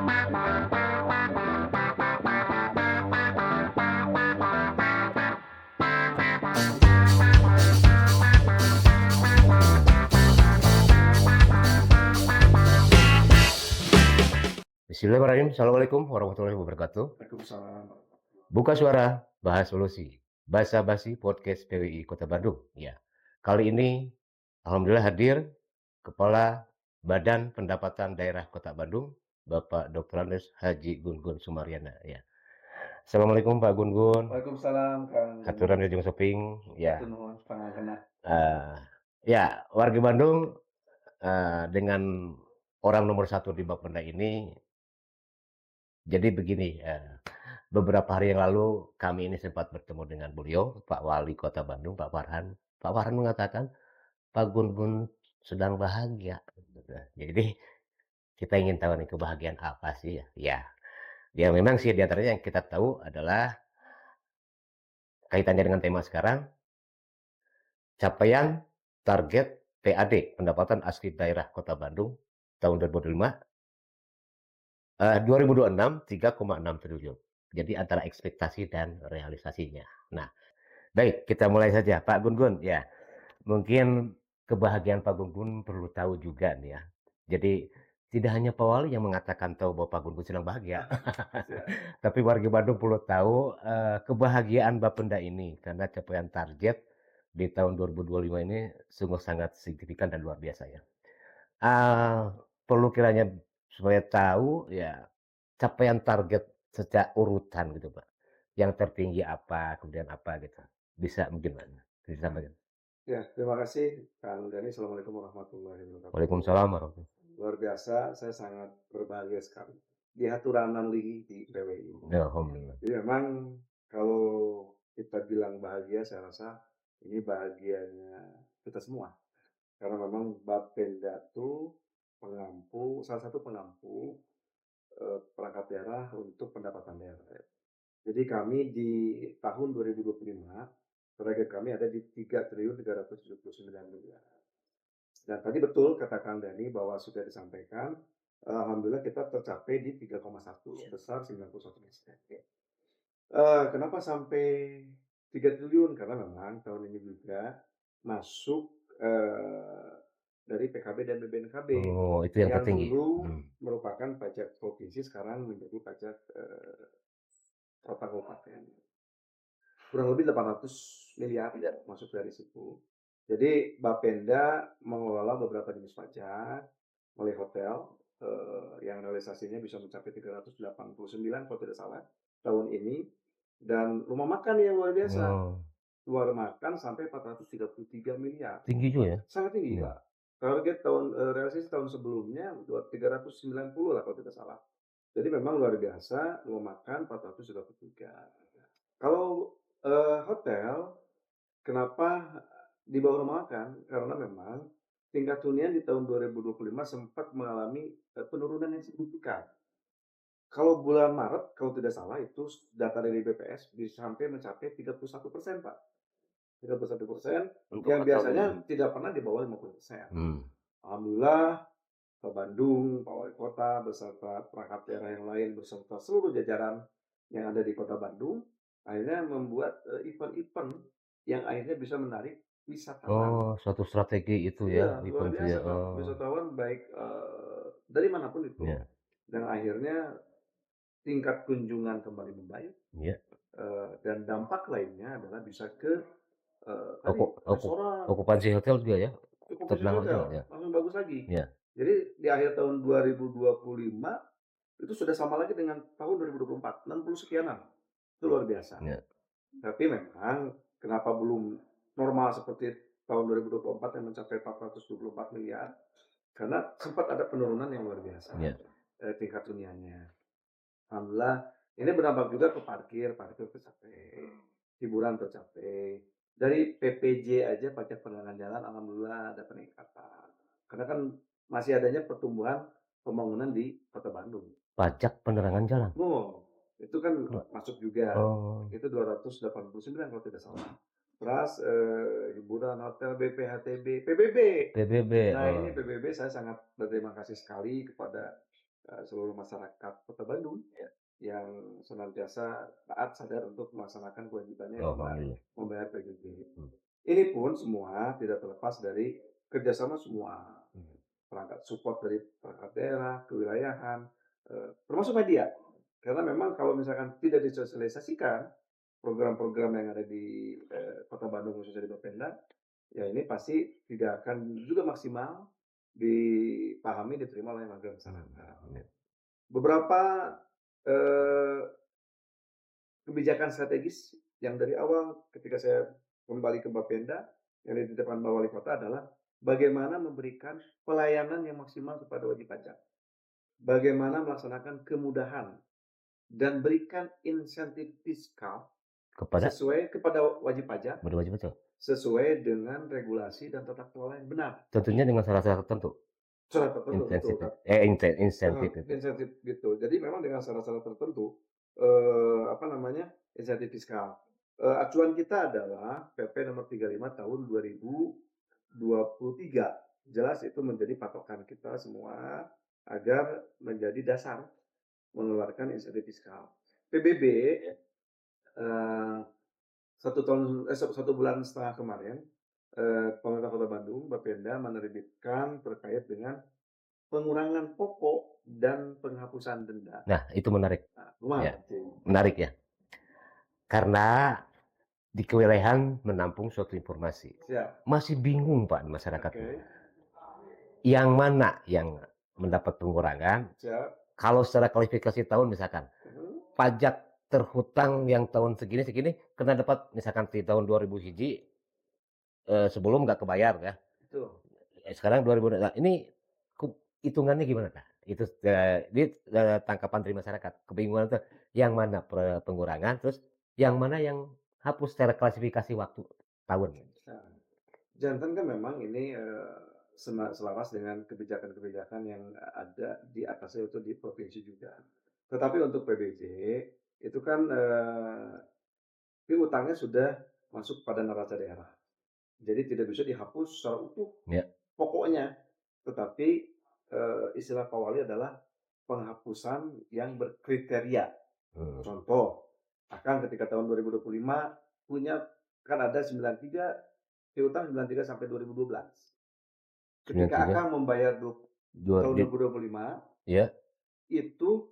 Bismillahirrahmanirrahim. Assalamualaikum warahmatullahi wabarakatuh. Waalaikumsalam. Buka suara, bahas solusi. Basa Basi Podcast PWI Kota Bandung. Ya. Kali ini alhamdulillah hadir Kepala Badan Pendapatan Daerah Kota Bandung, Bapak Dr. Andes Haji Gun-Gun Sumaryana. Ya. Assalamualaikum Pak Gun-Gun. Waalaikumsalam Kang. Aturan Ujung Shopping. Ya. Hatur nuhun pangakenna. Ya, warga Bandung dengan orang nomor satu di Bapenda ini. Jadi begini, beberapa hari yang lalu kami ini sempat bertemu dengan beliau, Pak Wali Kota Bandung, Pak Farhan. Pak Farhan mengatakan, Pak Gun-Gun sedang bahagia. Jadi kita ingin tahu nih kebahagiaan apa sih ya? Ya memang sih diantaranya yang kita tahu adalah kaitannya dengan tema sekarang, capaian target PAD, pendapatan asli daerah Kota Bandung tahun 2026 3,6 triliun. Jadi antara ekspektasi dan realisasinya. Nah, baik kita mulai saja Pak Gun-Gun. Ya, mungkin kebahagiaan Pak Gun-Gun perlu tahu juga nih ya. Jadi tidak hanya Pak Wali yang mengatakan tahu bahwa Pak Gun-Gun sedang bahagia. Tapi warga Bandung perlu tahu kebahagiaan Bapenda ini karena capaian target di tahun 2025 ini sungguh sangat signifikan dan luar biasa ya. Perlu kiranya supaya tahu ya capaian target sejak urutan gitu Pak. Yang tertinggi apa, kemudian apa gitu. Bisa mungkin Pak disampaikan. Ya, terima kasih Kang Dani. Assalamualaikum warahmatullahi wabarakatuh. Waalaikumsalam warahmatullahi wabarakatuh. Luar biasa, saya sangat berbahagia sekali. Di haturanan lagi di PWI. Ya, alhamdulillah. Jadi memang kalau kita bilang bahagia, saya rasa ini bahagianya kita semua. Karena memang Bapenda itu salah satu pengampu perangkat daerah untuk pendapatan daerah. Jadi kami di tahun 2025, target kami ada di 3.379 miliar. Dan tadi betul kata Kang Dani bahwa sudah disampaikan, alhamdulillah kita tercapai di 3,1 sebesar 91%. Kenapa sampai 3 triliun? Karena memang tahun ini juga masuk dari PKB dan BPNKB. Oh, itu yang tertinggi. Dulu merupakan pajak provinsi, sekarang menjadi pajak kota kabupaten. Kurang lebih 800 miliar masuk dari situ. Jadi Bapenda mengelola beberapa jenis pajak, mulai hotel yang realisasinya bisa mencapai 389 kalau tidak salah tahun ini, dan rumah makan yang luar biasa. Luar makan sampai 433 miliar. Tinggi juga ya? Sangat tinggi, Ya. Pak. Target realisasi tahun sebelumnya 390 lah kalau tidak salah. Jadi memang luar biasa, rumah makan 433. Kalau hotel, kenapa di bawah rumah makan? Karena memang tingkat hunian di tahun 2025 sempat mengalami penurunan yang signifikan. Kalau bulan Maret, kalau tidak salah itu data dari BPS bisa sampai mencapai 31%, Pak. 31%, yang biasanya tidak pernah di bawah 50%. Alhamdulillah, Pak Bandung, Pak Wali Kota, beserta perangkat daerah yang lain, beserta seluruh jajaran yang ada di Kota Bandung, akhirnya membuat event-event yang akhirnya bisa menarik wisatawan. Oh, suatu strategi itu ya, Iya, luar event itu biasa, ya. Pak. Wisatawan baik dari manapun itu. Ya. Dan akhirnya tingkat kunjungan kembali membaik. Ya. Dan dampak lainnya adalah bisa ke restoran. Okupansi hotel juga ya. Okupansi hotel, langsung bagus lagi. Ya. Jadi di akhir tahun 2025 itu sudah sama lagi dengan tahun 2024, 60 sekianan. Itu luar biasa. Ya. Tapi memang kenapa belum normal seperti tahun 2024 yang mencapai 424 miliar? Karena sempat ada penurunan yang luar biasa. Ya. Tingkat huniannya. Alhamdulillah, ini berdampak juga ke parkir tercapai, hiburan tercapai. Dari PPJ aja, pajak penerangan jalan, alhamdulillah ada peningkatan. Karena kan masih adanya pertumbuhan pembangunan di Kota Bandung. Pajak penerangan jalan? Oh, itu kan masuk juga. Itu 289 kalau tidak salah. Terus hiburan, hotel, BPHTB, PBB. Nah ini PBB saya sangat berterima kasih sekali kepada seluruh masyarakat Kota Bandung Ya. yang senantiasa taat, sadar untuk melaksanakan kewajibannya Oh, dengan alhamdulillah. membayar PJJ. Hmm. Ini pun semua tidak terlepas dari kerjasama semua Hmm. perangkat support dari perangkat daerah, kewilayahan, termasuk media. Karena memang kalau misalkan tidak disosialisasikan program-program yang ada di Kota Bandung khususnya di Bapenda, ya ini pasti tidak akan juga maksimal dipahami, diterima oleh warga masyarakat. Hmm. Ya. Beberapa eh, kebijakan strategis yang dari awal ketika saya kembali ke Bapenda yang ditetapkan oleh wali kota adalah bagaimana memberikan pelayanan yang maksimal kepada wajib pajak, bagaimana melaksanakan kemudahan dan berikan insentif fiskal Kepada sesuai kepada wajib pajak berwajib betul. sesuai dengan regulasi dan tata kelola yang benar. Tentunya dengan syarat-syarat tertentu. Syarat tertentu, betul. Insentif, insentif itu. Insentif gitu. Jadi memang dengan syarat-syarat tertentu, apa namanya, insentif fiskal. Acuan kita adalah PP nomor 35 tahun 2023. Jelas itu menjadi patokan kita semua agar menjadi dasar mengeluarkan insentif fiskal. PBB, eee, 1 bulan setengah kemarin, pemerintah Kota Bandung, Bapenda menerbitkan terkait dengan pengurangan pokok dan penghapusan denda. Nah, itu menarik. Nah, Ya, lumayan sih. menarik ya. Karena di kewilayahan menampung suatu informasi. Siap. Masih bingung Pak masyarakat Oke. tuh. Yang mana yang mendapat pengurangan? Siap. Kalau secara kualifikasi tahun misalkan, Mhm. pajak terhutang yang tahun segini-segini kena dapat misalkan di tahun 2000 hiji, sebelum nggak kebayar ya. Betul. Sekarang 2000, nah ini hitungannya gimana Kak? Itu, ini, tangkapan dari masyarakat, kebingungan tuh yang mana pengurangan, terus yang mana yang hapus secara klasifikasi waktu tahun? Nah, jantan kan memang ini, selaras dengan kebijakan-kebijakan yang ada di atasnya itu di provinsi juga. Tetapi untuk PBJ itu kan, piutangnya sudah masuk pada neraca daerah. Jadi tidak bisa dihapus secara utuh Ya. pokoknya, tetapi, istilah Pak Wali adalah penghapusan yang berkriteria. Mmm. Contoh, Akang ketika tahun 2025 punya kan ada 93, piutang 93 sampai 2012. Ketika 93, Akang membayar dua tahun di 2025, ya, itu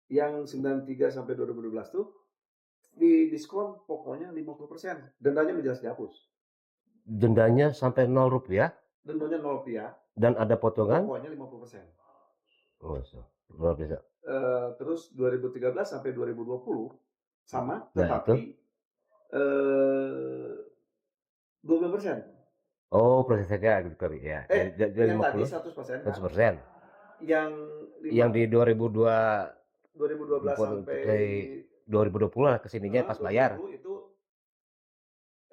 yang 93 sampai 2012 tuh didiskon pokoknya 50%, dendanya jelas dihapus. dendanya sampai Rp0 Dendanya Rp0 dan ada potongan? pokoknya 50%. Oh, luar biasa. Terus 2013 sampai 2020 sama, Nah itu? tetapi, eee, 20%. Oh, prosesnya gitu kali ya, dari Yang tadi 50, 100% Kak, 100%. yang Yang di 2012 sampai 2020 lah kesininya pas bayar, 2020 itu,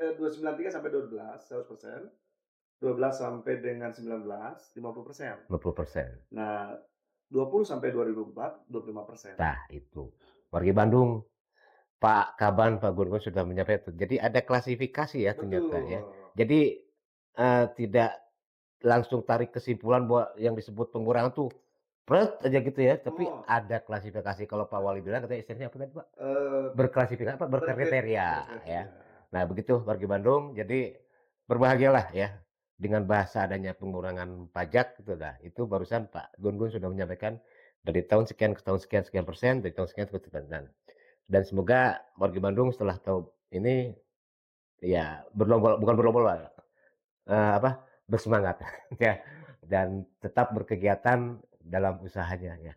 293 sampai 12, 100%, 12 sampai dengan 19, 50%. 50%. Nah, 20 sampai 2004, 25%. Nah itu, warga Bandung, Pak Kaban, Pak Gurgun sudah menyampaikan. Jadi ada klasifikasi ya ternyata ya. Betul. Jadi, tidak langsung tarik kesimpulan bahwa yang disebut pengurangan tuh aja gitu ya, tapi Oh, ada klasifikasi. Kalau Pak Wali bilang katanya istilahnya apa tadi Pak? eee, Berklasifikasi apa? Berkriteria ya. berkriteria. Nah begitu warga Bandung, jadi berbahagialah ya dengan bahasa adanya pengurangan pajak gitu. Nah itu barusan Pak Gun-Gun sudah menyampaikan dari tahun sekian ke tahun sekian sekian persen, dari tahun sekian ke sekian persen. Dan semoga warga Bandung setelah tahu ini ya bukan berlomba-lomba, apa, bersemangat ya, dan tetap berkegiatan dalam usahanya ya.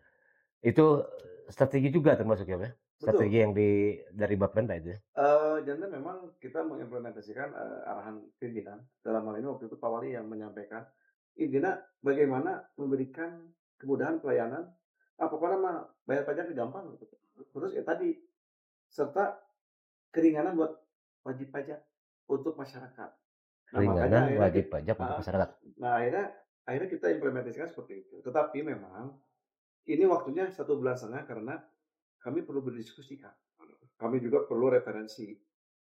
Itu strategi juga termasuk ya, Mas? Strategi Betul. yang dari Bapenda itu ya? Jantan memang kita mengimplementasikan, arahan pimpinan, dalam hal ini waktu itu Pak Wali yang menyampaikan, "Intinya bagaimana memberikan kemudahan pelayanan, pokoknya mah bayar pajak gampang," gitu. Terus ya tadi, serta keringanan buat wajib pajak untuk masyarakat. Nah, makanya Keringanan akhirnya wajib pajak untuk heeh, masyarakat. nah akhirnya akhirnya kita implementasikan seperti itu. Tetapi memang ini waktunya 1,5 bulan karena kami perlu berdiskusi, Kak. Kami juga perlu referensi.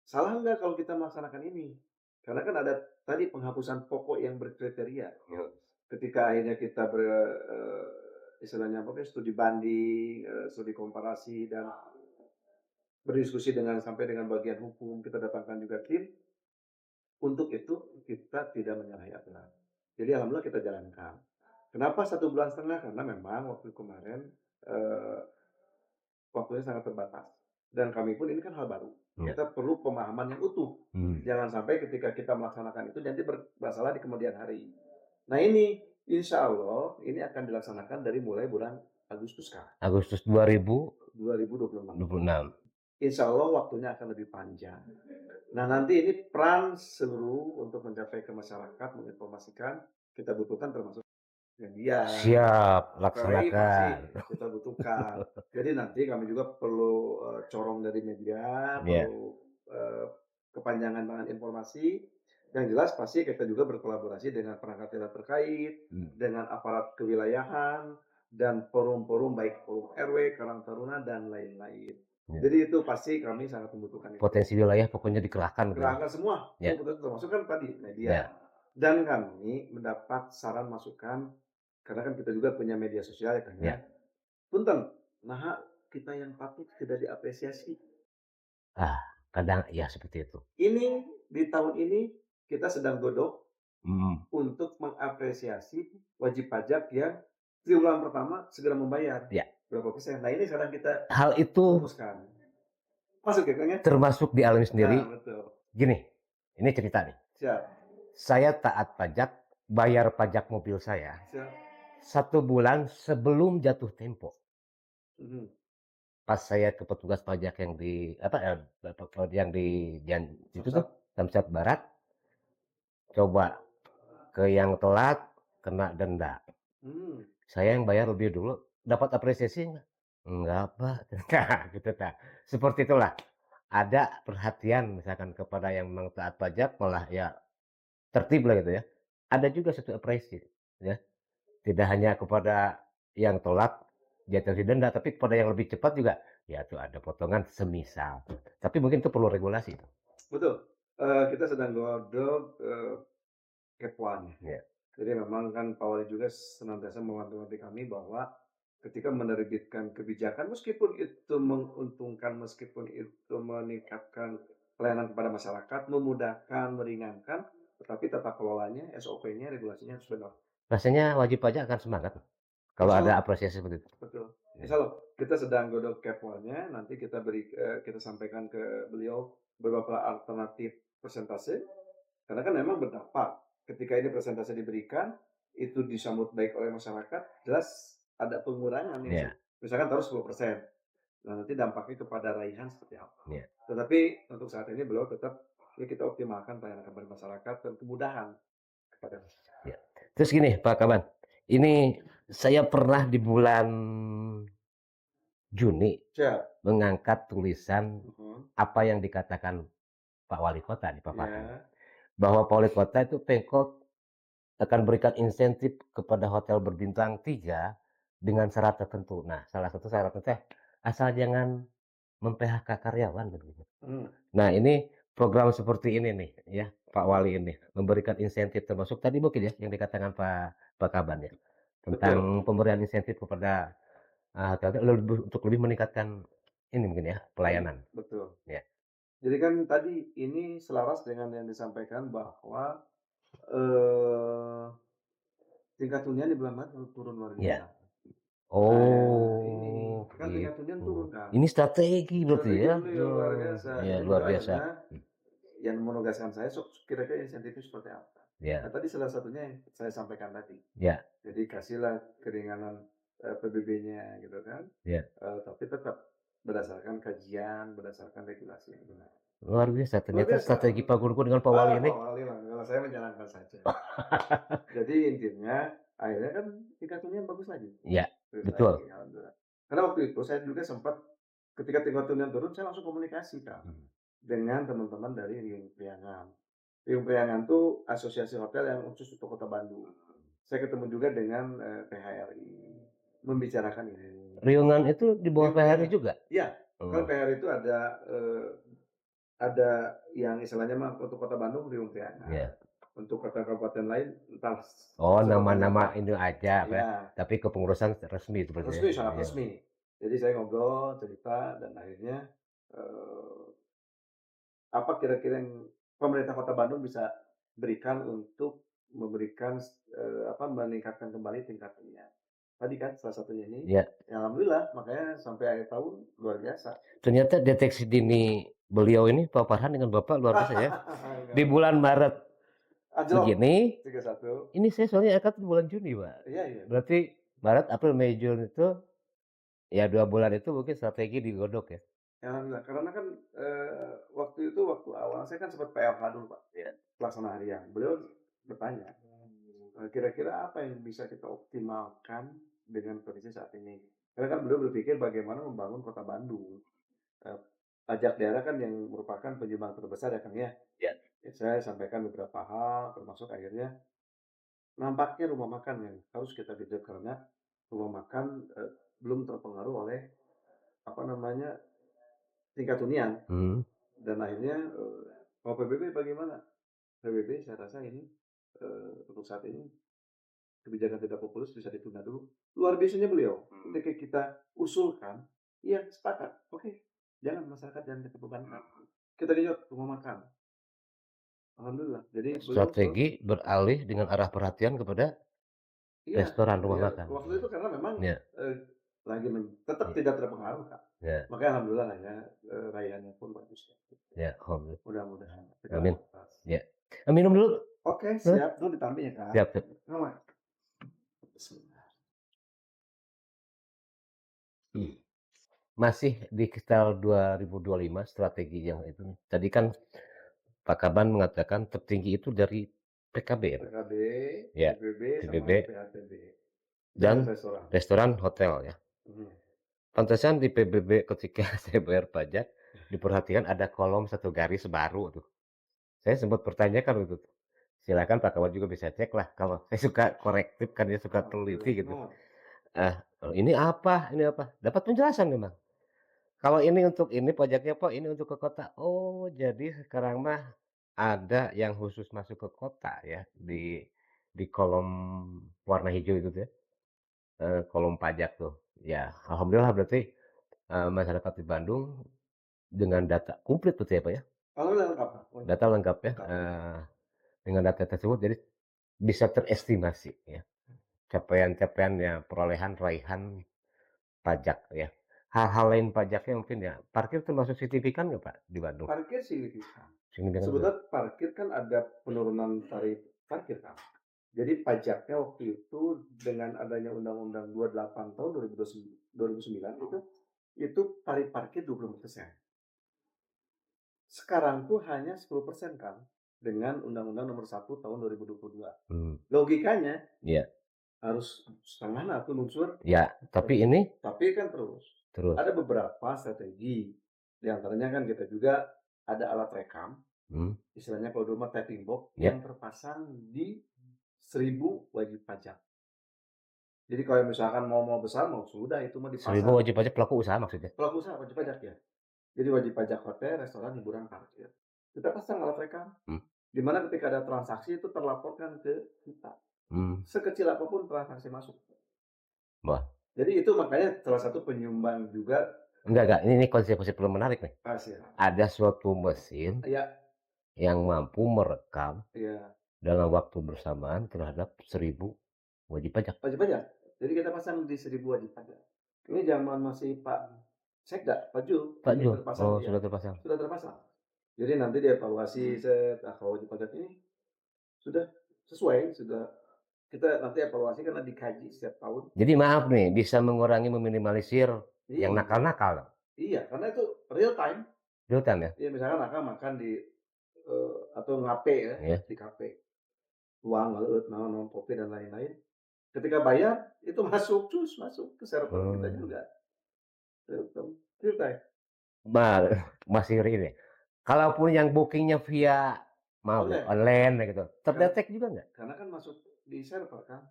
Salah nggak kalau kita melaksanakan ini? Karena kan ada tadi penghapusan pokok yang berkriteria. Iya. Ketika akhirnya kita istilahnya apa ya, studi banding, studi komparasi dan berdiskusi dengan sampai dengan bagian hukum, kita datangkan juga tim, untuk itu kita tidak menyalahi aturan. Jadi alhamdulillah kita jalankan. Kenapa 1,5 bulan? Karena memang waktu kemarin, eee, waktunya sangat terbatas dan kami pun ini kan hal baru. Ya. Kita perlu pemahaman yang utuh. Jangan sampai ketika kita melaksanakan itu nanti bermasalah di kemudian hari. Nah ini, insya Allah ini akan dilaksanakan dari mulai bulan Agustus Kak, Agustus 2026. 2026. Insya Allah waktunya akan lebih panjang. Nah nanti ini peran seluruh untuk mencapai ke masyarakat, menginformasikan, kita butuhkan termasuk media, Siap, TVRI pasti laksanakan. kita butuhkan. Jadi nanti kami juga perlu, corong dari media, Ya. perlu, kepanjangan tangan informasi, yang jelas pasti kita juga berkolaborasi dengan perangkat daerah terkait, dengan aparat kewilayahan, dan forum-forum baik forum RW, Karang Taruna, dan lain-lain. Ya. Jadi itu pasti kami sangat membutuhkan itu. Potensi wilayah pokoknya dikerahkan. Kerahkan semua, Ya. termasuk kan tadi media. Ya. Dan kami mendapat saran masukan, karena kan kita juga punya media sosial ya Kang ya. Ya. Punten, nah kita yang patut tidak diapresiasi. Kadang ya seperti itu. Ini di tahun ini kita sedang godok Mhm. untuk mengapresiasi wajib pajak yang triwulan pertama segera membayar. Ya. Berapa persen? Nah ini sedang kita Hal itu rumuskan. Masuk ya Kang ya? termasuk dialami sendiri. Nah, betul. Gini, ini cerita nih. Siap. Saya taat pajak, bayar pajak mobil saya Siap. 1 bulan sebelum jatuh tempo. Mhm. Pas saya ke petugas pajak yang di yang di itu tuh, Samsat. Samsat Barat, coba ke yang telat kena denda. Saya yang bayar lebih dulu, dapat apresiasi nggak? Enggak, Pak. Nah, gitu Kak. Seperti itulah. Ada perhatian misalkan kepada yang memang taat pajak, malah ya tertib lah gitu ya. Ada juga satu apresi, ya. Tidak hanya kepada yang telat jatuh denda, tapi kepada yang lebih cepat juga, ya tuh ada potongan semisal. Tapi mungkin itu perlu regulasi. Betul. Kita sedang godok, Kepwan. Ya. Jadi memang kan Pak Wali juga senantiasa mewanti-wanti kami bahwa ketika menerbitkan kebijakan, meskipun itu menguntungkan, meskipun itu meningkatkan pelayanan kepada masyarakat, memudahkan, meringankan, tetapi tata kelolanya, SOP-nya, regulasinya harus benar. Rasanya wajib pajak akan semangat kalau ada apresiasi seperti itu. Betul. Insya Allah kita sedang godok Kepwannya, nanti kita kita sampaikan ke beliau beberapa alternatif persentase, karena kan memang berdampak. Ketika ini persentase diberikan, itu disambut baik oleh masyarakat, jelas ada pengurangan nih. Ya. Misalkan taruh 10%. Nah, nanti dampaknya kepada raihan seperti apa. Ya. Tetapi untuk saat ini beliau tetap ya kita optimalkan pelayanan kepada masyarakat dan kemudahan kepada masyarakat. Ya. Terus gini Pak Kaban, ini saya pernah di bulan Juni Siap. mengangkat tulisan apa yang dikatakan Pak Wali Kota di paparan. Ya. Bahwa Pak Wali Kota itu Pemkot akan berikan insentif kepada hotel berbintang 3 dengan syarat tertentu. Nah, salah satu syaratnya asal jangan mem-PHK karyawan begitu. Nah, ini program seperti ini nih ya, Pak Wali ini memberikan insentif termasuk tadi mungkin ya yang dikatakan Pak Kaban ya. Tentang pemberian insentif kepada untuk lebih meningkatkan ini mungkin ya, pelayanan. Betul. Ya. Jadi kan tadi ini selaras dengan yang disampaikan bahwa tingkat hunian di bulan Maret turun luar biasa. Ya. Oh, ini kan tingkat hunian turun kan. ini strategi berarti ya? Beliau luar biasa. Ya, Jadi luar biasa. Yang menugaskan saya, kira-kira insentifnya seperti apa? Ya. Nah, tadi salah satunya yang saya sampaikan tadi. Ya. Jadi kasihlah keringanan PBB-nya gitu kan. Ya. Tapi tetap berdasarkan kajian, berdasarkan regulasi yang benar. Luar biasa, ternyata strategi Pak Gurgun dengan Pak Wali ini. Pak Wali lah, kalau saya menjalankan saja. Jadi intinya, akhirnya kan tingkat hunian bagus lagi. Ya, betul. Alhamdulillah. Karena waktu itu saya juga sempat, ketika tingkat hunian turun, saya langsung komunikasi Kak, dengan teman-teman dari Riung Priangan. Riung Priangan itu asosiasi hotel yang khusus untuk Kota Bandung. Saya ketemu juga dengan PHRI, membicarakan ini. Riungan itu di bawah PHRI juga? Iya, kan PHRI itu ada yang istilahnya mah untuk Kota Bandung Riung Priangan. Yeah. Untuk kota kabupaten lain entah Oh, sebutannya nama-nama apa. ini aja apa ya, Iya, tapi kepengurusan resmi seperti ya? resmi, sangat Iya. resmi. Jadi saya ngobrol, cerita, dan akhirnya, eee, apa kira-kira yang pemerintah Kota Bandung bisa berikan untuk memberikan apa, meningkatkan kembali tingkat hunian. Tadi kan salah satunya ini, Iya. ya alhamdulillah makanya sampai akhir tahun luar biasa. Ternyata deteksi dini beliau ini, Pak Farhan dengan Bapak luar biasa ya. Di bulan Maret Anjlok, begini, 31. ini saya soalnya angkat bulan Juni, Pak. Iya, iya. Berarti Maret, April, Mei, Juni itu, ya 2 bulan itu mungkin strategi digodok ya? Ya alhamdulillah, karena kan, waktu itu waktu awal saya kan sempat PLH dulu, Pak, Iya. pelaksana harian. Beliau bertanya, kira-kira apa yang bisa kita optimalkan dengan kondisi saat ini? Karena kan beliau berpikir bagaimana membangun kota Bandung. Eee, pajak daerah kan yang merupakan penyumbang terbesar ya, Kang, ya. Iya. Ya saya sampaikan beberapa hal, termasuk akhirnya nampaknya rumah makan yang harus kita genjot karena rumah makan, belum terpengaruh oleh, apa namanya, tingkat hunian. Mhm. Dan akhirnya, kalau PBB bagaimana? PBB saya rasa ini, untuk saat ini kebijakan tidak populis bisa ditunda dulu. Luar biasanya beliau, ketika kita usulkan, iya sepakat, oke, jangan masyarakat jangan kita bebankan. Kita genjot rumah makan. Alhamdulillah. Jadi beliau Strategi beralih dengan arah perhatian kepada iya, restoran, rumah iya, makan. waktu itu karena memang, Iya, eee, lagi tetap iya, tidak terpengaruh, Kak. iya, Makanya alhamdulillah lah ya, rayanya pun bagus ya. iya, alhamdulillah. Mudah-mudahan segala Amin. sukses. Iya. Minum dulu. Oke, Hah? siap. Dulu ditambah ya, Kak. Siap, siap. Sama. Bismillah. Masih di sekitar 2025 strategi yang itu. Tadi kan Pak Kaban mengatakan tertinggi itu dari PKB ya, Pak? PKB, Ya, PBB, sama PBB PATB. Dan dan restoran. restoran, hotel ya. Mhm. Pantesan di PBB ketika saya bayar pajak, diperhatikan ada kolom 1 garis baru tuh. Saya sempat pertanyakan itu tuh. Silakan Pak Kaban juga bisa cek lah, kalau saya suka korektif kan ya, suka teliti Alhamdulillah. gitu. Oh, Ah, ini apa ini apa, dapat penjelasan memang. Kalau ini untuk ini pajaknya Pak, ini untuk ke kota. Oh, jadi sekarang mah ada yang khusus masuk ke kota ya, di kolom warna hijau itu tuh ya, kolom pajak tuh. Ya, alhamdulillah berarti, masyarakat di Bandung dengan data komplit betul ya, Pak, ya? alhamdulillah lengkap, Kak. Lengkap, Data lengkap ya, lengkap, lengkap. dengan data tersebut jadi bisa terestimasi ya, capaian-capaiannya, perolehan raihan pajak ya. Hal-hal lain pajaknya mungkin ya, parkir termasuk signifikan nggak, Pak, di Bandung? Parkir signifikan. Signifikan juga? Sebetulnya parkir kan ada penurunan tarif parkir, Kak. Jadi pajaknya waktu itu dengan adanya Undang-Undang 28 tahun 2009 itu tarif parkir 20%. Sekarang tuh hanya 10% kan, dengan Undang-Undang Nomor 1 Tahun 2022. Mmm, Logikanya iya. harus setengah tuh lungsur, Ya, tapi ini tapi kan terus. terus? Ada beberapa strategi, di antaranya kan kita juga ada alat rekam, Mmm, istilahnya kalau dulu mah tapping box, iya. yang terpasang di 1.000 wajib pajak. Jadi kalau misalkan mau besar, mau sudah itu mah 1.000 dipasang. wajib pajak pelaku usaha maksudnya? Pelaku usaha wajib pajak ya. Jadi wajib pajak hotel, restoran, hiburan, parkir. Kita pasang alat rekam, Mmm, di mana ketika ada transaksi itu terlaporkan ke kita. mmm, Sekecil apapun transaksi masuk. wah, Jadi itu makanya salah satu penyumbang juga enggak, ini konsep-konsep yang menarik nih. hasil. Ada suatu mesin Iya, yang mampu merekam iya, dalam waktu bersamaan terhadap 1.000 wajib pajak. wajib pajak. Jadi kita pasang di 1.000 wajib pajak. Ini zaman masih Pak Sekda, Pak Jul, Pak ini Jul? terpasang Oh, ya, sudah terpasang? sudah terpasang. Jadi nanti dievaluasi kalau wajib pajak ini sudah sesuai, sudah kita nanti evaluasi karena dikaji setiap tahun. Jadi maaf nih, bisa mengurangi, meminimalisir yang Iya, nakal-nakal dong? iya, karena itu real time. Real time ya? Ya misalkan Akang makan di, atau ngape ya, Iya. di kafe, uang, ngeueut, naon naon, kopi dan lain-lain. Ketika bayar, itu masuk, cus, masuk ke server kita Oh. juga, real time. Bah, masih ini, kalaupun yang booking-nya via maaf ya, Online, online gitu, karena terdetek juga nggak? karena kan masuk di server kan,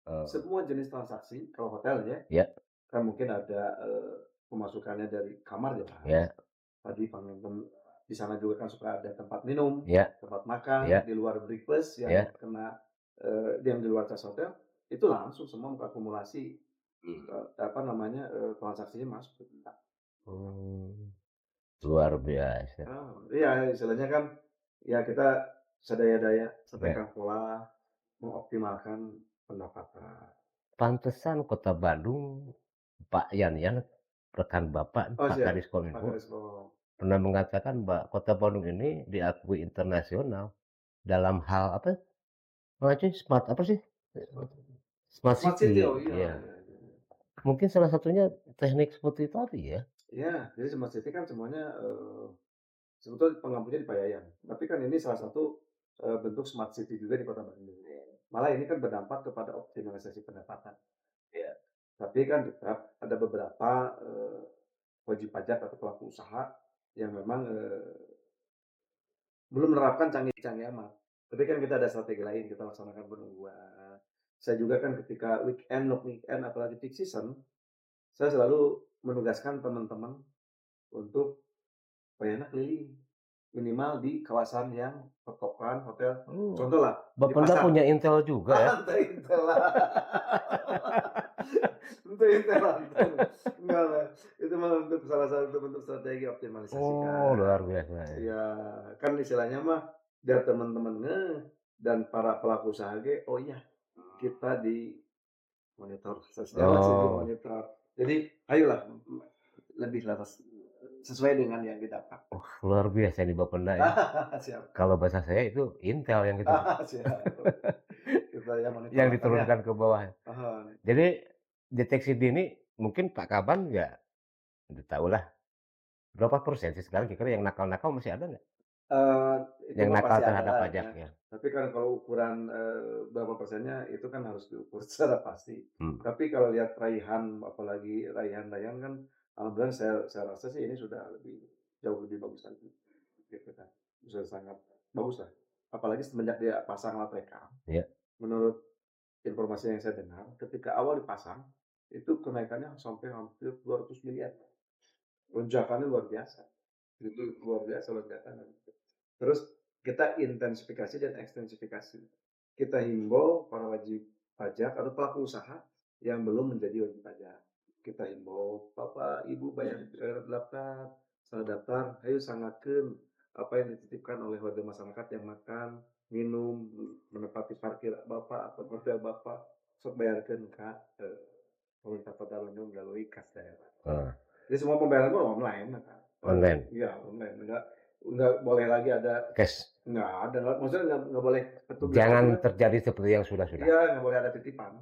Oh, semua jenis transaksi kalau hotel ya, ya, kan mungkin ada, pemasukannya dari kamar ya, ya, tadi pangapunten di sana juga kan suka ada tempat minum, Iya tempat makan, iya di luar breakfast yang iya. kena, yang di luar tas hotel, itu langsung semua mengakumulasi, Mmm. apa namanya, transaksinya masuk ke kita. Oh, luar biasa. Iya istilahnya kan, ya kita sedaya-daya, Ya, setekah pola mengoptimalkan pendapatan. pantesan Kota Bandung, Pak Yan rekan Bapak, Oh Pak siap, Kadis Pak Kominfo, Karisno. pernah mengatakan bahwa Kota Bandung ini diakui internasional dalam hal apa, namanya smart apa sih? Smart Smart City, oh City, iya iya. iya iya. Mungkin salah satunya teknik seperti tadi ya? Iya, jadi Smart City kan semuanya, sebetulnya pengampunya di Payayan, tapi kan ini salah satu, bentuk Smart City juga di Kota Bandung. Malah ini kan berdampak kepada optimalisasi pendapatan. Iya. Tapi kan tetap ada beberapa, wajib pajak atau pelaku usaha yang memang, belum menerapkan canggih-canggih amat. Tapi kan kita ada strategi lain, kita laksanakan penungguan. Saya juga kan ketika weekend, long weekend, apalagi peak season, saya selalu menugaskan teman-teman untuk pelayanan keliling, minimal di kawasan yang pertokoan, hotel. Oh, Contohlah di Bapenda pasar. punya intel juga ya? Ah, entah intellah. Entah intellah, enggak lah, itu mah untuk salah satu bentuk strategi optimalisasi, Oh, luar Kak. biasa ya. Ya, kan istilahnya mah biar teman-teman ngeh dan para pelaku usaha ge, "Oh iya, kita dimonitor, secara langsung Oh, dimonitor." Jadi ayolah, lebih laras sesuai dengan yang didapat. luar biasa ini Bapenda ya. Siap. Kalau bahasa saya itu intel yang gitu, Siap. Kita yang monitor yang makanya. diturunkan ke bawah. Heeh. Jadi deteksi dini mungkin Pak Kaban ya udah tahulah berapa persen sih sekarang kira-kira yang nakal-nakal masih ada nggak? Eee, itu Yang mah nakal pasti ada terhadap lah pajak ya. ya? Tapi kan kalau ukuran, berapa persennya itu kan harus diukur secara pasti. Hmm. Tapi kalau lihat raihan, apalagi raihan-raihan kan alhamdulillah saya rasa sih ini sudah jauh lebih bagus lagi, gitu kan. Sudah sangat bagus lah. Apalagi semenjak dia pasang alat rekam, Iya. menurut informasi yang saya dengar, ketika awal dipasang, itu kenaikannya sampai hampir 200 miliar. Lonjakannya luar biasa. Itu luar biasa lonjakannya. Terus kita intensifikasi dan ekstensifikasi. Kita himbau para wajib pajak atau pelaku usaha yang belum menjadi wajib pajak. Kita himbau, "Bapak, Ibu bayar daftar, salah daftar, ayo sangatkan apa yang dititipkan oleh warga masyarakat yang makan, minum, menempati parkir Bapak atau hotel Bapak, sok bayarkeun ka pemerintah Kota Bandung melalui kas daerah." Heeh, Jadi semua pembayaran pun online, Kak. online, Iya online, nggak boleh lagi ada. cash. Nggak ada, maksudnya nggak boleh petugasnya Jangan juga. terjadi seperti yang sudah-sudah. Iya, nggak boleh ada titipan.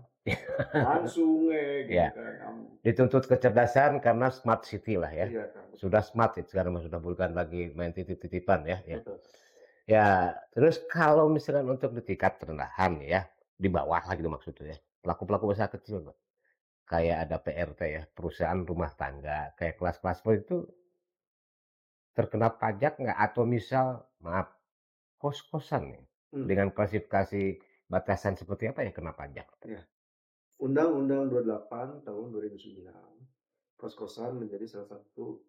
Langsung gitu Ya, kan, dituntut kecerdasan karena smart city lah ya. iya Kak, Sudah betul, smart ya sekarang mah sudah bukan lagi main titip-titipan ya, ya. betul. Ya, terus kalau misalkan untuk di tingkat rendahan ya, di bawah lah gitu maksudnya ya, pelaku-pelaku usaha kecil, Mbak, kayak ada PRT ya, perusahaan rumah tangga, kayak kelas-kelas seperti itu terkena pajak nggak? Atau misal, maaf, kos-kosan nih, Mmm, dengan klasifikasi batasan seperti apa yang kena pajak? iya. Undang-Undang 28 tahun 2009, kos-kosan menjadi salah satu,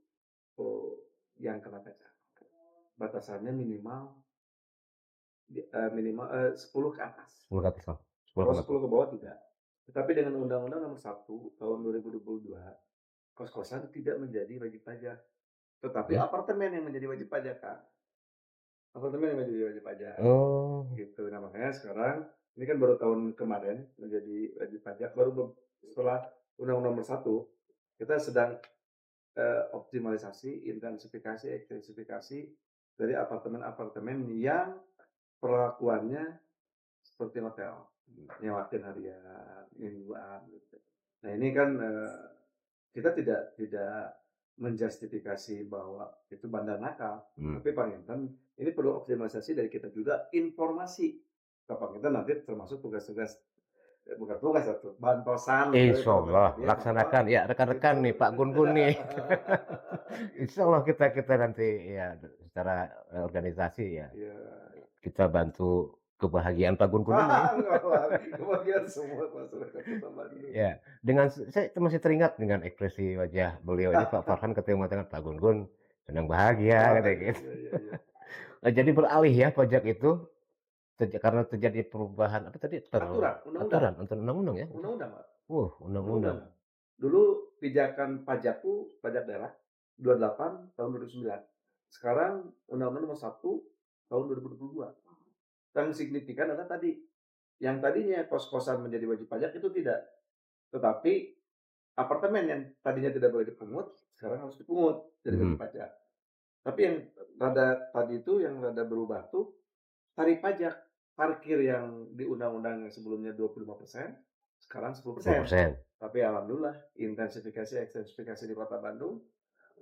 eee, yang kena pajak. Batasannya minimal, 10 ke atas. 10 ke atas, Bang? Kalau 10,7. 10 ke bawah tidak. Tetapi dengan Undang-Undang Nomor 1 Tahun 2022, kos-kosan tidak menjadi wajib pajak, tetapi Ya? apartemen yang menjadi wajib pajak, Kak. Apartemen yang menjadi wajib pajak, Oh, gitu. Nah, makanya sekarang ini kan baru tahun kemarin menjadi wajib pajak, baru setelah Undang-Undang Nomor 1, kita sedang, optimalisasi, intensifikasi, ekstensifikasi dari apartemen-apartemen yang perlakuannya seperti hotel, nyewakin harian, mingguan, gitu. Nah, ini kan, kita tidak menjustifikasi bahwa itu bandar nakal, mmm. tapi Panginten ini perlu optimalisasi dari kita juga informasi. Ke Panginten nanti termasuk tugas-tugas, bukan tugas atau bantosan dari program Insyaallah dia bahwa laksanakan ya rekan-rekan itu nih Pak Gun-Gun nih. Insyaallah kita nanti ya secara, organisasi ya iya. kita bantu kebahagiaan Pak Gun-Gun ini. Enggak lah, kebagian semua masyarakat Kota Bandung. Ya, dengan saya masih teringat dengan ekspresi wajah beliau ini Pak Farhan ketika mengatakan, "Pak Gun-Gun, senang bahagia Ah, katanya iya gitu. iya iya iya. Jadi beralih ya pajak itu karena terjadi perubahan apa tadi, Aturan, undang-undang aturan undang-undang ya? undang-undang, Pak, Undang-undang. undang-undang. Dulu pijakan pajak tuh, pajak daerah 28 tahun 2009. Sekarang Undang-Undang Nomor 1 tahun 2022. Yang signifikan adalah tadi, yang tadinya kos-kosan menjadi wajib pajak itu tidak, tetapi apartemen yang tadinya tidak boleh dipungut, sekarang harus dipungut jadi wajib Mhm, pajak. Tapi yang rada tadi itu yang rada berubah tuh tarif pajak. Parkir yang di undang-undang yang sebelumnya 25%, sekarang 10%. 10%. Tapi alhamdulillah intensifikasi, ekstensifikasi di Kota Bandung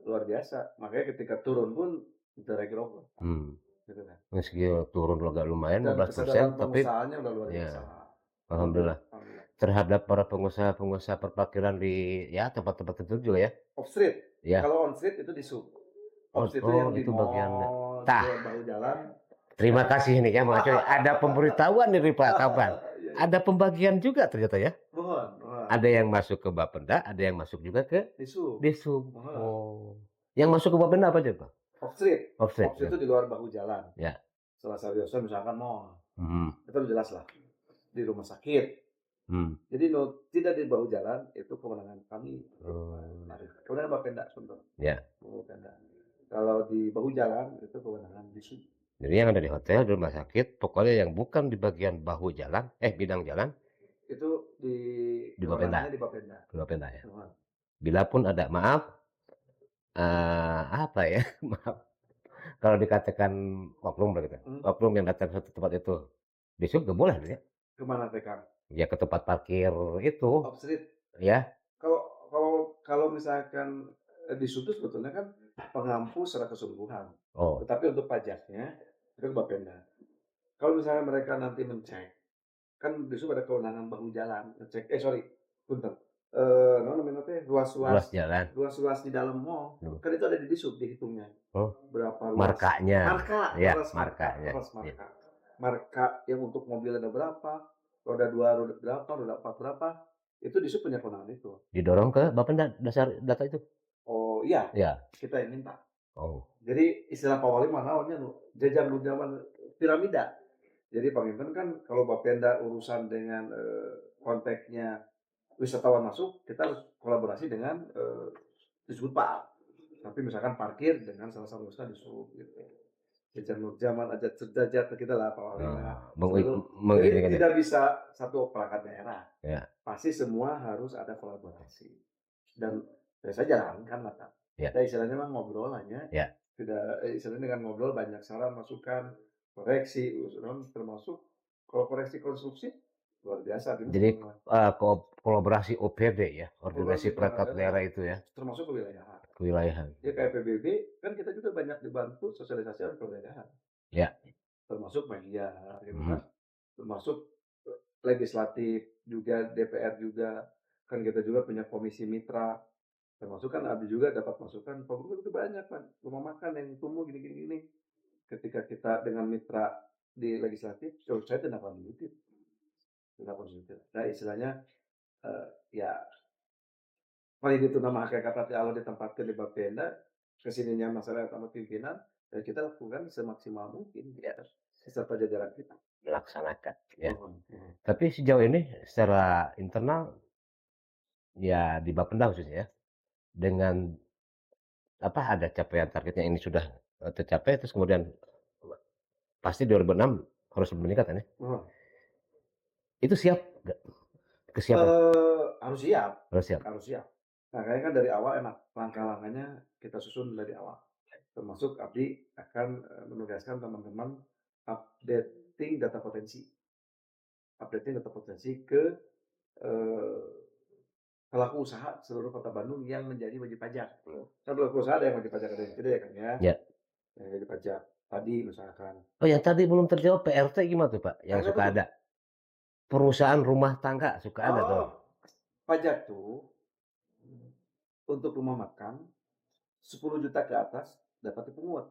luar biasa. Makanya ketika turun pun direct roll Mmm, gitu kan. meski turun agak lumayan Dan 15%, kesadaran tapi pengusahanya udah luar ya biasa. Alhamdulillah, alhamdulillah alhamdulillah. terhadap para pengusaha-pengusaha perparkiran di ya tempat-tempat tertentu juga ya? Off street, Ya. kalau on street itu di sub. Off street itu Oh yang di itu bagiannya. mall, di Tah, bahu jalan. terima kasih nih ya Mas Coy, ada pemberitahuan nih Pak kapan, Iya iya. ada pembagian juga ternyata ya? Mohon, mohon. Ada yang masuk ke Bapenda, ada yang masuk juga ke Di sub. Disub. Mohon. Oh, yang masuk ke Bapenda apa aja, Bang? Off street. Offset Off street ya? itu di luar bahu jalan. Ya, Salah satu misalkan mall. mhm, Itu jelas lah. Di rumah sakit. mmm, Jadi tidak di bahu jalan itu kewenangan kami. oh, Kewenangan Bapenda sebentar. ya. Bapenda. Kalau di bahu jalan itu kewenangan di sub. Jadi yang ada di hotel, di rumah sakit, pokoknya yang bukan di bagian bahu jalan, bidang jalan, Itu di di Bapenda kewenangannya di Bapenda. di Bapenda ya? Mohon. Bila pun ada maaf, apa ya, maaf, kalau dikatakan oknum lah gitu, Hmm, oknum yang datang ke satu tempat itu, Disub nggak boleh ya? kemana TK? Ya ke tempat parkir itu, Off street. ya. Kalau kalau kalau misalkan di sub itu sebetulnya kan pengampu secara keseluruhan. Oh, Tetapi untuk pajaknya itu ke Bapenda. Kalau misalnya mereka nanti mencek, kan di sub ada kewenangan bahu jalan, ngecek sorry, punten, naon namanya teh, ruas luas-luas jalan. luas-luas di dalam mall, Loh, kan itu ada di sub dihitungnya. oh, Berapa luas markanya, marka, ya leres marka markanya, leres ya. marka. Marka yang untuk mobil ada berapa, roda 2 roda berapa, roda 4 berapa, itu di sub punya kewenangan itu. Didorong ke Bapenda dasar data itu? Oh iya, Ya. kita yang minta. Oh, Jadi istilah Pak Wali mah naonnya nu, jajan nu zaman piramida. Jadi Panginten kan kalau Bapenda urusan dengan, konteksnya wisatawan masuk, kita harus kolaborasi dengan, Disbudpar. Tapi misalkan parkir dengan salah satu usaha disub gitu. Jajan Nurjaman, Ajat Sudrajat, kita lah Pak Wali lah. Selalu jadi menginikan ya? tidak bisa satu perangkat daerah. Ya, Pasti semua harus ada kolaborasi. Dan saya jalankan lah Kak. ya, Kita istilahnya mah ngobrol aja. ya. Tidak istilahnya dengan ngobrol banyak saran, masukan, koreksi, usulan termasuk kalau koreksi konstruksi luar biasa gitu Jadi, semua. kolaborasi OPD ya, Kolaborasi organisasi perangkat perangkat daerah daerah itu ya, termasuk kewilayahan. kewilayahan. Ya kayak PBB kan kita juga banyak dibantu sosialisasi oleh kewilayahan. Ya, Termasuk media gitu mhm, kan. Termasuk legislatif juga, DPR juga. Kan kita juga punya komisi mitra. Termasuk kan Abi juga dapat masukan, Pak Gubernur itu banyak Pak, rumah makan yang tumbuh gini gini gini. Ketika kita dengan mitra di legislatif, saya tidak lanjutin, tidak lanjutin. Nah istilahnya ya paling itu nama hakikat Allah ditempatkan di Bapenda, kesininya masyarakat sama pimpinan, dan kita lakukan semaksimal mungkin ya, gitu, beserta jajaran kita. melaksanakan, ya. Mohon, mohon. Tapi sejauh ini secara internal, ya di Bapenda khususnya ya, dengan apa, ada capaian targetnya ini sudah, tercapai terus kemudian pasti 2006 harus meningkat kan ya? Mohon. Itu siap nggak? Kesiapan? Harus siap, Harus siap? harus siap. Makanya kan dari awal enak, langkah-langkahnya kita susun dari awal. Termasuk Abdi akan menugaskan teman-teman updating data potensi. Updating data potensi ke eh, pelaku usaha seluruh kota Bandung yang menjadi wajib pajak. Kan pelaku usaha ada yang wajib pajak, ada yang tidak ya kan ya. Ya. Yang wajib pajak tadi misalkan. Oh yang tadi belum terjawab PRT gimana tuh Pak, yang Karena suka betul. ada? Perusahaan rumah tangga suka ada tuh. Oh, pajak tuh untuk rumah makan 10 juta ke atas dapat dipungut.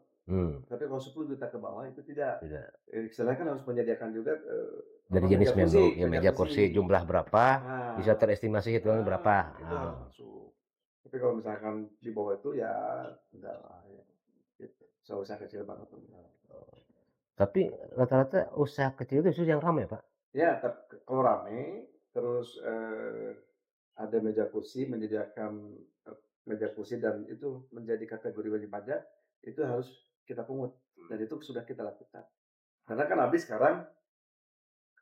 Tapi kalau 10 juta ke bawah itu tidak. Tidak. Istilahnya kan harus menyediakan juga Dari apa, jenis meja kursi, menu, ya meja meja kursi jumlah berapa, Nah, bisa terestimasi hitungan berapa. itu harus masuk. Tapi kalau misalkan di bawah itu ya enggak lah. Ya. gitu. Usaha-usaha kecil banget. Tapi rata-rata usaha kecil itu justru yang ramai, Pak? Ya, kalau rame, terus, ada meja kursi, menyediakan, meja kursi dan itu menjadi kategori wajib pajak, itu harus kita pungut dan itu sudah kita lakukan. Karena kan habis sekarang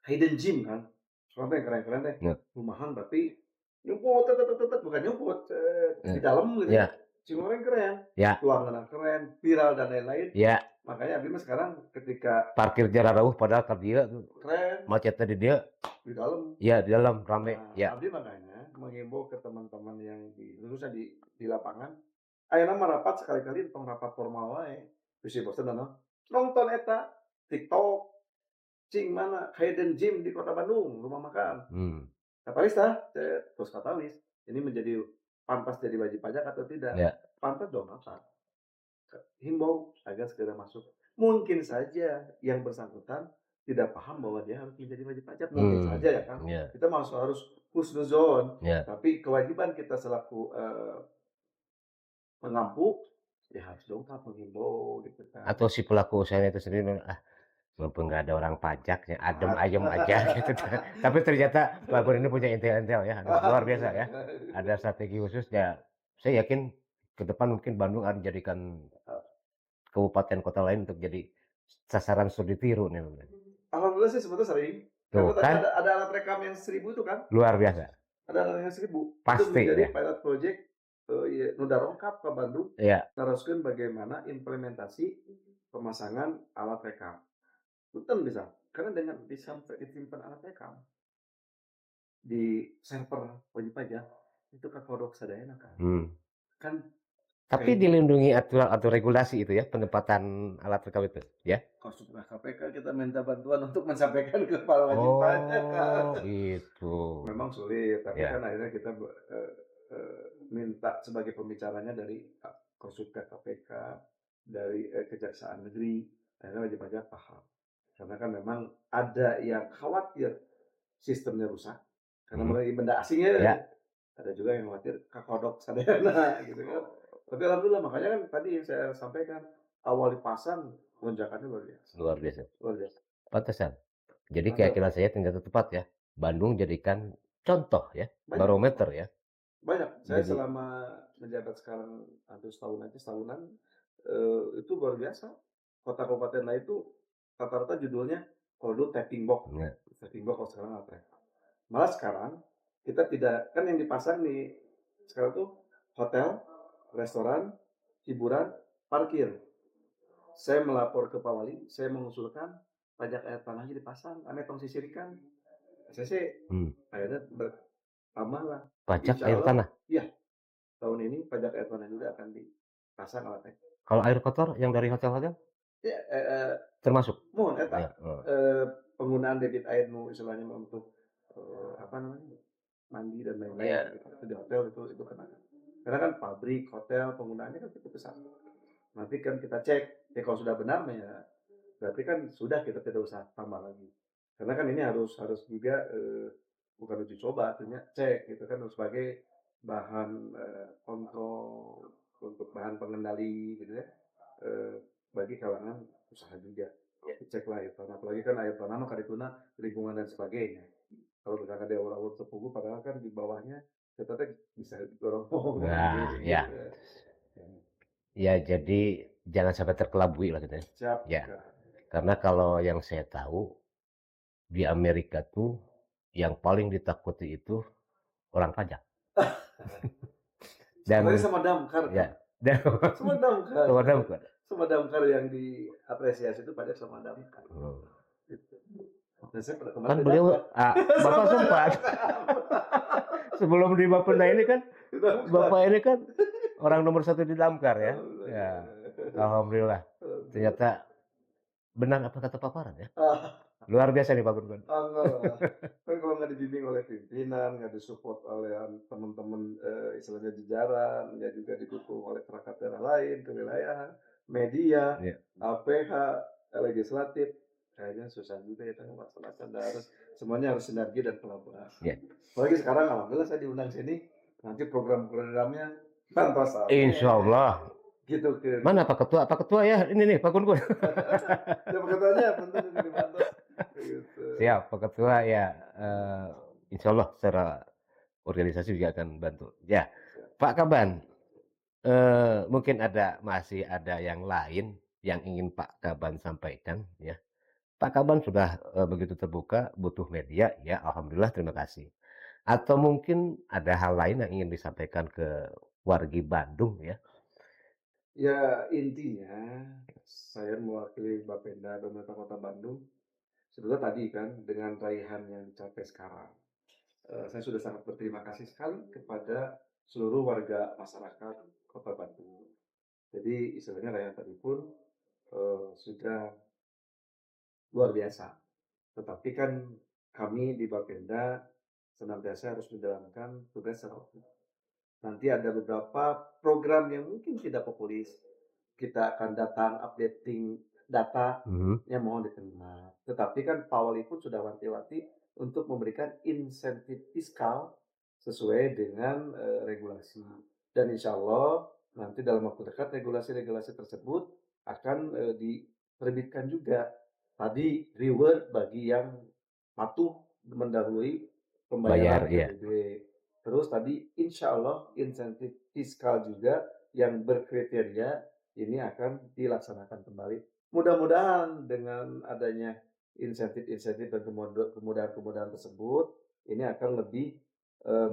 hidden gem kan, sesuatu yang keren-keren deh, Ya, rumahan tapi nyumput bukan nyumput, di eee, dalam gitu ya, iya, Cimoreng keren, iya, ruangannya keren, viral dan lain-lain. iya, Makanya abdi mah sekarang ketika parkir jararauh padahal ka dieu tuh, keren macetnya di dieu, di dalam. iya di dalam rame, Nah, iya, abdi makanya menghimbau ke teman-teman yang khususnya di lapangan, ayeuna mah rapat sekali-kali tong rapat formal wae, bisi bosen naon, nonton eta TikTok, cing mana hidden gem di Kota Bandung, rumah makan. mmm, Katalis tah, terus katalis, ini menjadi pantas jadi wajib pajak atau tidak? iya, Pantas dong apa? Himbau agar segera masuk. Mungkin saja yang bersangkutan tidak paham bahwa dia harus menjadi wajib pajak, mungkin saja ya kan. iya, Kita harus husnuzon, iya, tapi kewajiban kita selaku, pengampu, ya harus dongkap menghimbau gitu kan. atau si pelaku usahanya itu sendiri bilang, "Ah, mumpung nggak ada orang pajaknya, adem ayem aja," gitu. Tapi ternyata pelaku ini punya intel-intel ya, aduh luar biasa ya, ada strategi khusus ya, saya yakin ke depan mungkin Bandung akan dijadikan kabupaten kota lain untuk jadi sasaran studi tiru nih, Alhamdulillah sih sebetulnya sering, karena tuh tadi kan, ada alat rekam yang 1000 itu kan. luar biasa, Ada anak yang 1000, itu pasti menjadi ya, pilot project, ieu nu darongkap ka Bandung, iya, naroskeun bagaimana implementasi pemasangan alat rekam. Punten bisa, karena dengan disimpan alat rekam di server wajib pajak, itu kakodok sadayana kan. mmm. Kan Tapi kayaknya dilindungi aturan atau regulasi itu ya, penempatan alat rekam itu, ya? konsultasi KPK kita minta bantuan untuk menyampaikan ke kepala wajib pajak kan. Oh, gitu. Memang sulit, tapi Ya, kan akhirnya kita minta sebagai pembicaranya dari Konsultan KPK, dari, Kejaksaan Negeri, akhirnya wajib pajak paham. Karena kan memang ada yang khawatir sistemnya rusak, karena mhm, mulai benda asing ya, ya, ada juga yang khawatir kakodok sadayana gitu kan. Tapi alhamdulillah makanya kan tadi yang saya sampaikan, awal dipasang lonjakannya luar biasa, luar biasa. luar biasa. Pantesan. Jadi Mantap, keyakinan saya ternyata tepat ya. Bandung jadikan contoh ya, banyak. barometer ya. Banyak. Saya Jadi selama menjabat sekarang hampir setahunan, itu luar biasa. Kota kabupaten lain itu rata-rata judulnya kalau dulu ya, tapping box kalau sekarang apa ya. Malah sekarang kita tidak kan yang dipasang nih sekarang tuh hotel, restoran, hiburan, parkir. Saya melapor ke Pak Wali, saya mengusulkan pajak air tanahnya dipasang, ame tong sisirkan. Saya sih mmm, akhirnya bertambah lah. pajak Insya air Allah, tanah. iya. Tahun ini pajak air tanah juga akan dipasang alatnya. Kalau air kotor yang dari hotel-hotel Ya, termasuk? mohon eta, Ya, oh, penggunaan debit air nu istilahnya mah untuk, apa namanya, mandi dan lain-lain iya, gitu, di hotel itu kena. Karena kan pabrik, hotel penggunaannya kan cukup besar. Nanti kan kita cek, ya kalau sudah benar mah ya berarti kan sudah kita tidak usah tambah lagi. Karena kan ini harus harus juga, bukan uji coba, artinya cek gitu kan sebagai bahan, kontrol untuk bahan pengendali gitu ya, eee, bagi kalangan usaha juga. iya. Diceklah air tanah, apalagi kan air tanah mah kadituna lingkungan dan sebagainya. Kalau misalkan ada ulah-ulah terpugu padahal kan di bawahnya kita teh bisa dorong Nah, gitu. ya. Ya jadi jangan sampai terkelabui lah gitu ya. Siap, Ya, Kak. karena kalau yang saya tahu di Amerika tuh yang paling ditakuti itu orang pajak. Sebenarnya Dan sama damkar, Kak. ya, dan Sama damkar. pemadam. Sama damkar yang diapresiasi itu pajak sama damkar. Hmm. Gitu. Dan saya pernah kemarin Kan ke beliau damkar. Sama Bapak sempat sebelum di Bapenda ini kan damkar. Bapak ini kan orang nomor satu di Damkar ya. Ya, Alhamdulillah. alhamdulillah. Alhamdulillah. Ternyata benar apa kata paparan ya. Ah, Luar biasa nih Pak Gun Gun. enggak lah. Kan kalau nggak dibimbing oleh pimpinan, nggak disupport oleh teman-teman, istilahnya jajaran, ya juga didukung oleh perangkat daerah lain, kewilayahan, media, Iya, APH, legislatif, kayaknya susah juga ya Kang, melaksanakan harus semuanya harus sinergi dan kolaborasi. iya. Apalagi sekarang alhamdulillah saya diundang sini, nanti program-programnya tanpa Insya sampai. Allah gitu Mana kira-kira. Pak Ketua? Pak Ketua ya, ini nih Pak Gun-Gun. Siapa katanya penting di sini dibantu, gitu. Siap Pak Ketua ya, insyaallah secara organisasi juga akan bantu. Ya, Siap. Pak Kaban, mungkin masih ada yang lain yang ingin Pak Kaban sampaikan ya. Pak Kaban sudah, begitu terbuka, butuh media, ya alhamdulillah terima kasih. Atau mungkin ada hal lain yang ingin disampaikan ke wargi Bandung ya? Ya intinya, saya mewakili Bapenda pemerintah Kota Bandung, sebetulnya tadi kan dengan raihan yang dicapai sekarang, saya sudah sangat berterima kasih sekali kepada seluruh warga masyarakat Kota Bandung. Jadi istilahnya raihan tadi pun, sudah luar biasa. Tetapi kan kami di Bapenda senantiasa harus menjalankan tugas secara optimal. Nanti ada beberapa program yang mungkin tidak populis, kita akan datang updating data, Mhm. yang mohon diterima. Tetapi kan Pak Wali pun sudah wanti-wanti untuk memberikan insentif fiskal sesuai dengan, regulasi. Dan insya Allah nanti dalam waktu dekat regulasi-regulasi tersebut akan, diterbitkan juga. Tadi reward bagi yang patuh mendahului Bayar, pembayaran iya. PBB. Terus tadi insya Allah insentif fiskal juga yang berkriteria ini akan dilaksanakan kembali. Mudah-mudahan dengan adanya insentif-insentif dan kemudahan-kemudahan tersebut, ini akan lebih,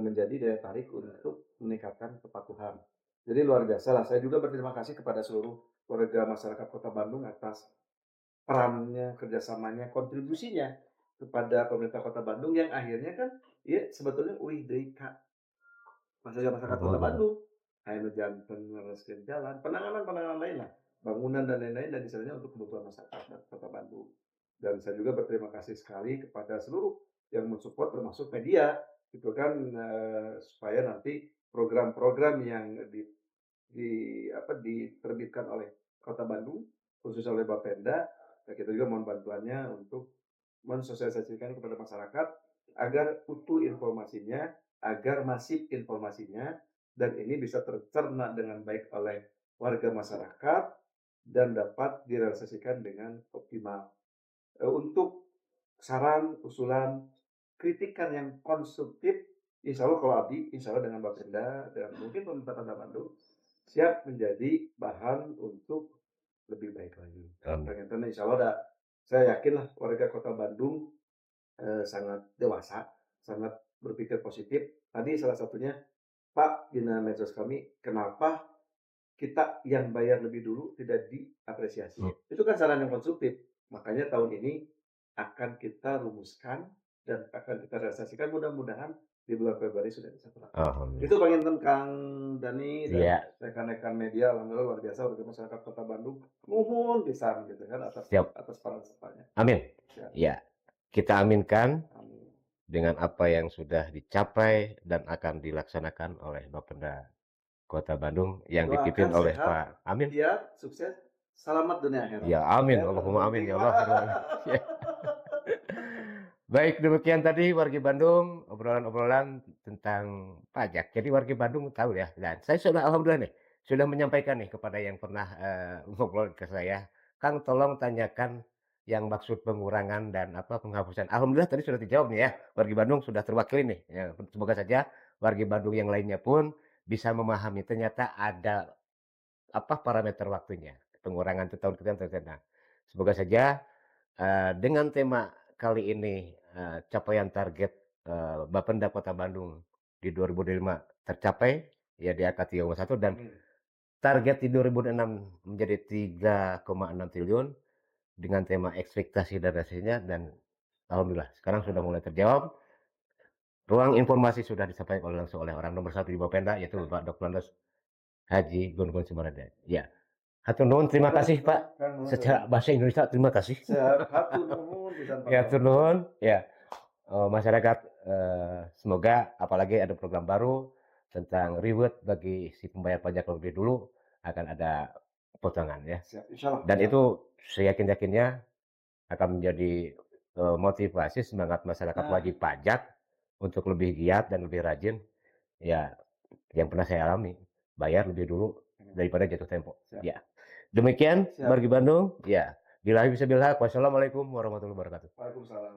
menjadi daya tarik untuk meningkatkan kepatuhan. Jadi luar biasa lah, saya juga berterima kasih kepada seluruh warga masyarakat Kota Bandung atas perannya, kerjasamanya, kontribusinya kepada pemerintah Kota Bandung yang akhirnya kan ya sebetulnya uih deui ka masyarakat Kota Mhm. Bandung. Aya nu janten ngareskeun jalan, penanganan-penanganan lain lah, bangunan dan lain-lain dan istilahnya untuk kebutuhan masyarakat Kota Bandung. Dan saya juga berterima kasih sekali kepada seluruh yang mensupport termasuk media gitu kan, supaya nanti program-program yang diterbitkan oleh Kota Bandung, khususnya oleh Bapenda, ya kita juga mohon bantuannya untuk mensosialisasikan kepada masyarakat agar utuh informasinya, agar masif informasinya, dan ini bisa tercerna dengan baik oleh warga masyarakat dan dapat direalisasikan dengan optimal. Untuk saran, usulan, kritikan yang konstruktif, insya Allah kalau Abdi, insya Allah dengan Bapenda dan mungkin pemerintah Kota Bandung siap menjadi bahan untuk lebih baik lagi. Amin. Ternyata insya Allah saya yakinlah warga Kota Bandung sangat dewasa, sangat berpikir positif. Tadi salah satunya, Pak, di medsos kami, kenapa kita yang bayar lebih dulu tidak diapresiasi? Mhm. Itu kan saran yang konstruktif. Makanya tahun ini akan kita rumuskan dan akan kita realisasikan mudah-mudahan di bulan Februari sudah bisa terlaksana. Alhamdulillah. Itu panginten Kang Dani dan Iya, rekan-rekan media, alhamdulillah luar biasa warga masyarakat Kota Bandung. Nuhun pisan gitu kan atas siap. atas peran sertanya. Amin. Ya, Ya, kita aminkan amin. dengan apa yang sudah dicapai dan akan dilaksanakan oleh Bapenda Kota Bandung yang dipimpin Doakan oleh sehat, Pak amin. ikhtiar, sukses, selamat dunia akhirat. Ya, amin. Ya, itu anu Allahumma amin penting ya Allah mah. ya rabbal alamin. Ya. Baik, demikian tadi wargi Bandung, obrolan-obrolan tentang pajak. Jadi wargi Bandung tahu ya, dan saya sudah alhamdulillah nih, sudah menyampaikan nih kepada yang pernah, ngobrol ke saya, "Kang tolong tanyakan yang maksud pengurangan dan apa, penghapusan." Alhamdulillah tadi sudah dijawab nih ya, wargi Bandung sudah terwakili nih, ya semoga saja wargi Bandung yang lainnya pun bisa memahami ternyata ada apa, parameter waktunya, pengurangan itu tahun ke tahun terkena. Semoga saja, dengan tema kali ini, capaian target, Bapenda Kota Bandung di 2025 tercapai, ya di angka 3,1 dan Amin. target di 2006 menjadi 3,6 triliun dengan tema ekspektasi dan hasilnya dan alhamdulillah sekarang sudah mulai terjawab. Ruang informasi sudah disampaikan langsung oleh orang nomor satu di Bapenda yaitu Bapak Dr. Andes Haji Gun-Gun Sumarada. Ya. Hatur nuhun, terima Baik, kasih baik, Pak. Kang Nuhun Secara bahasa Indonesia terima kasih. sehat, hatur nuhun pisan Ya, hatur pangapunten. nuhun, ya, masyarakat, semoga apalagi ada program baru tentang reward bagi si pembayar pajak lebih dulu akan ada potongan ya. Siap, insyaallah, Dan insyaallah. itu seyakin-yakinnya akan menjadi, motivasi semangat masyarakat Nah, wajib pajak untuk lebih giat dan lebih rajin. Ya, yang pernah saya alami, bayar lebih dulu daripada jatuh tempo. Siap. Ya. Demikian Siap. Margi Bandung, ya. Billahi fisabilillah. Wassalamualaikum warahmatullahi wabarakatuh. Waalaikumsalam.